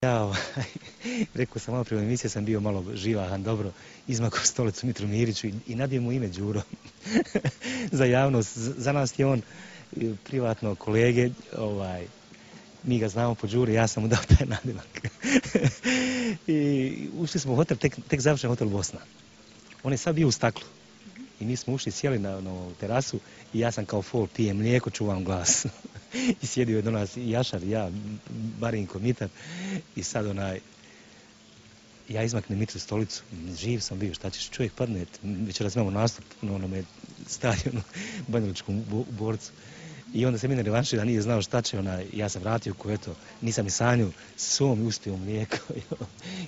Ja, rekao sam malo prije emisije, sam bio malo živahan, dobro, izmakao stolicu Mitru Miriću i nabio mu ime Đuro. Za javnost, za nas je on privatno kolege, mi ga znamo po Đuri, ja sam mu dao taj nadimak. I ušli smo u hotel, tek završen hotel Bosna. On je sad bio u staklu. I mi smo ušli, sjeli na terasu i ja sam kao fol, pijem mlijeko, čuvam glas. I sjedio je do nas i Jašar, ja, Barinko, Mitar. I sad ja izmaknem Mitru stolicu, živ sam bio, šta ćeš, čovjek padne, večeras imamo nastup na onome stadionu, Banjalučkom borcu. I onda se mi ne revanšira, nije znao šta će, ja sam vratio ko eto, nisam ni sanju, som i uspio mlijeko,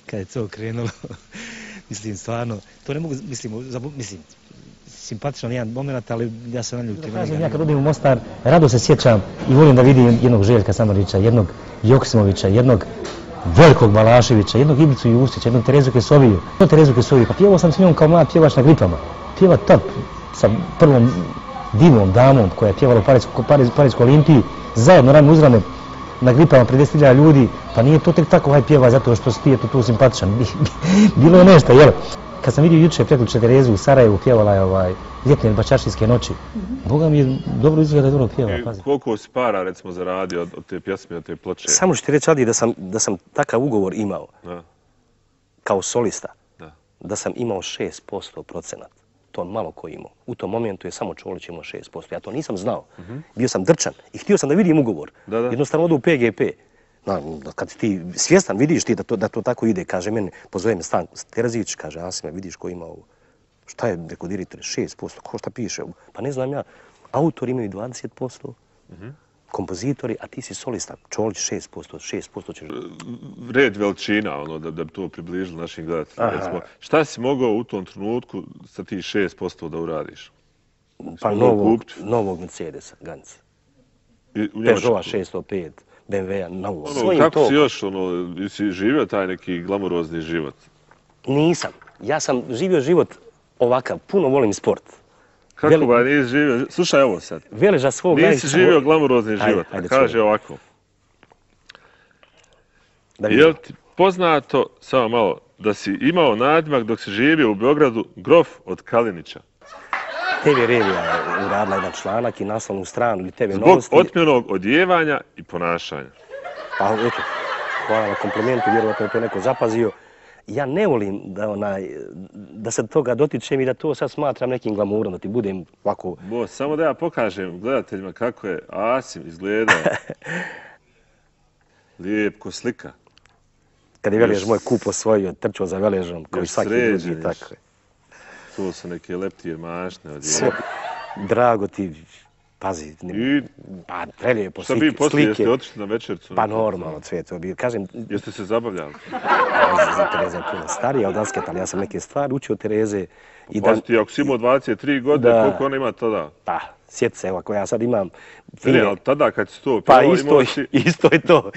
kad je to krenulo. Mislim, stvarno, to ne mogu, mislim, simpatičan jedan moment, ali ja se naljutim. Ja kad odim u Mostar, rado se sjećam i volim da vidim jednog Željka Samarića, jednog Joksimovića, jednog Velikog Balaševića, jednog Ivicu Justića, jednog Terezu Kesoviju. Pa pjevao sam s njom kao mlad pjevač na gripama. Pjeva tad sa prvom divnom damom koja je pjevala u Parijskoj Olimpiji, zajedno rame uz rame na gripama pred 10.000 ljudi, pa nije to tek tako pjeva zato što si ti je tu simpatičan. Bilo je nešto, jel? Kad sam vidio jučer prekjučer Terezu u Sarajevu, pjevala je ljetne bačaršinske noći. Boga mi je dobro izgleda, dobro pjeva. Koliko si para, recimo, zaradio od te pjesme, od te ploče? Samo ću ti reći, Adi, da sam takav ugovor imao, kao solista, da sam imao 6% procenat. To malo ko imao. U tom momentu je samo Čolić imao 6%. Ja to nisam znao. Bio sam drčan i htio sam da vidim ugovor. Jednostavno odu u PGP. Kad ti svjestan, vidiš ti da to tako ide, kaže meni, pozove me Stan Terzić, kaže Asime, vidiš ko ima ovo. Šta je, rekao direktor, 6%, ko šta piše? Pa ne znam ja, autori imaju 20%, kompozitori, a ti si solista, Čolić 6% ćeš... Red veličina, da bi to približilo našim gledateljima. Šta si mogao u tom trenutku sa tih 6% da uradiš? Pa novog Mercedesa, Ganz. Peugeota 605. BMW-a, novo. Kako si još, si živio taj neki glamurozni život? Nisam. Ja sam živio život ovakav, puno volim sport. Kako ba nisi živio? Slušaj ovo sad. Veleža svog... Nisi živio glamurozni život, kaže ovako. Je li ti poznato, samo malo, da si imao nadimak dok si živio u Beogradu Grof od Kalinića? TV Revija je uradila jedan članak i naslovnu stranu ili TV Zbog Novosti. otmjenog odjevanja i ponašanja. Pa eto, hvala na komplimentu, vjerovatno je to neko zapazio. Ja ne volim da se toga dotičem i da to sad smatram nekim glamurom, da ti budem ovako... Samo da ja pokažem gledateljima kako je Asim izgledao. Lijep ko slika. Kad je Velež moj kup osvojio, trčao za Veležom, kao i svaki drugi, tako je. To su neke leptije mašne. Drago ti, pazi, pa prelijepo slike. Šta bi poslije, jeste otišli na večercu? Pa normalno, Cveto, kažem... Jeste se zabavljali? Tereza je puno starija od Asketa, ali ja sam neke stvari učio Tereze. Pa ti, ako si imao 23 godine, koliko ona ima tada? Pa, sjeti se, evo, ako ja sad imam... Ne, ali tada kad si to pjevao, imao si... Pa isto je to.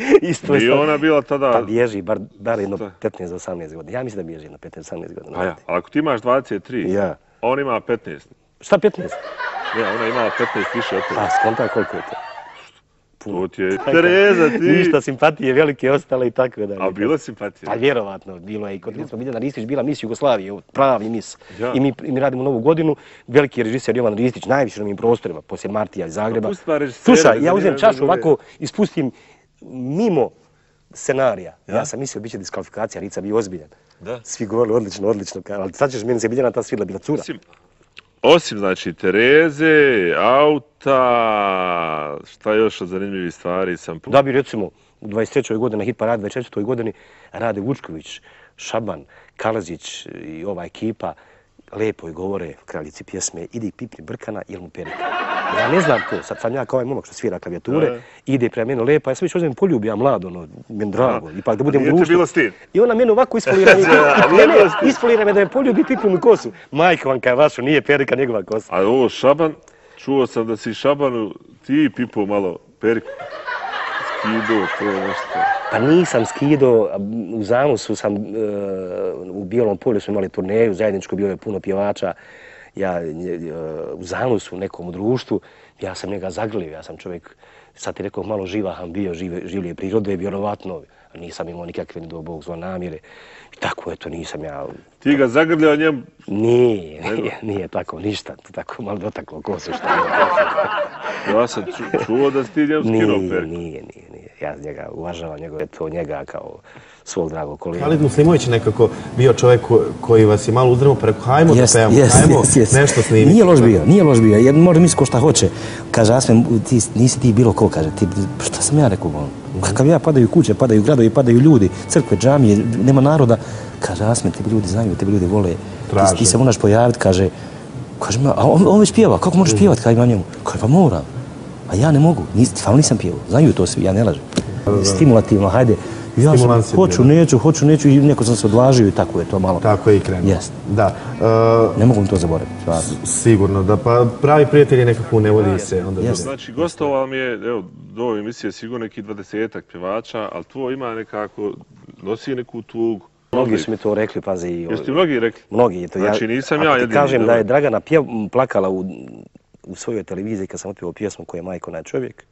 Nije ona bila tada... Pa bježi, bar jedno 15-18 godina. Ja mislim da bježi jedno 15-18 godina. A ja, ali ako ti imaš 23, on ima 15. Šta 15? Ne, ona imala 15 više od tebe. A, skonta koliko je to? To ti je Tereza, ti... Ništa, simpatije velike ostale i tako da. A bila simpatija? Pa vjerovatno, bilo je i kod smo Biljana Ristić, bila mis Jugoslavije, pravi mis. I mi radimo Novu godinu, veliki režiser Jovan Ristić, najviše na ovim prostorima, poslije Martija iz Zagreba. Slušaj, ja uzem čašu ovako, ispustim mimo scenarija. Ja sam mislio bit će diskvalifikacija, Rica bio ozbiljan. Svi govorili odlično, ali sad ćeš meni se Biljana ta svidla bila cura. Osim, znači, Tereze, auta, šta još od zanimljivih stvari sam... Da bi, recimo, u 23. godini, na hit paradi, 24. godini, Rade Vučković, Šaban, Kalazić i ova ekipa lepo i govore kraljici pjesme idi pipni brkana ili mu perika. Ja ne znam to, sad sam ja kao ovaj momak što svira klavijature, ide prema meni lepa, ja sam već uzem poljubi, mlado, meni drago, ipak da budem u društvu. Nije ti bilo stid? I ona meni ovako isfolira me da me poljubi, pipnu mi kosu. Majko vam kaj vašu, nije perika njegova kosa. A ovo Šaban, čuo sam da si Šabanu ti pipao malo periku. Skido, to je nešto. Pa nisam skido, u Zanosu sam, u Bijelom polju smo imali turneju, zajedničko bilo je puno pjevača. Ja u Zanosu, u nekom društvu, ja sam njega zagrlio, ja sam čovjek, sad ti rekao, malo živahan bio, življe prirode, vjerovatno, nisam imao nikakve, ni do Bog zlo namjere. I tako, eto, nisam ja... Ti ga zagrljao njemu? Nije tako, ništa. To tako malo dotaklo kosu što je. Ja sam čuo da si ti njemu skinuo perke. Nije. Ja njega uvažavam, njega kao svog dragog kolega. Halid Muslimović je nekako bio čovjek koji vas je malo uzdrmao preko hajmo da pevamo, hajmo nešto snimiti. Nije loš bio, jer može misliti ko šta hoće. Kaže, Asmen, nisi ti bilo ko, kaže, šta sam ja rekao, kakav ja, padaju kuće, padaju gradovi, padaju ljudi, crkve, džamije, nema naroda. Kaže, Asmen, tebi ljudi znaju, tebi ljudi vole, ti se moraš pojaviti, kaže, a on već pjeva, kako možeš pjevati, kaj ima njemu? Kaže, pa moram, a ja ne mogu, stvarno nisam pjevao, znaju to svi, ja ne lažem. Stimulativno, hajde, ja sam, hoću, neću i neko sam se odvažio i tako je to malo. Tako je i krenuo. Da. Ne mogu to zaboraviti. Sigurno, da pa pravi prijatelji nekako ne vodi se. Znači, gostovao mi je, evo, do ove emisije sigurno neki 20-ak pjevača, ali tvoj ima nekako, nosi neku tugu. Mnogi su mi to rekli, pazi. Jesi ti mnogi rekli? Mnogi. Znači, nisam ja jedini. Kažem da je Dragana plakala u svojoj televiziji kad sam otpjevao pjesmu koja je Majko naš čovjek.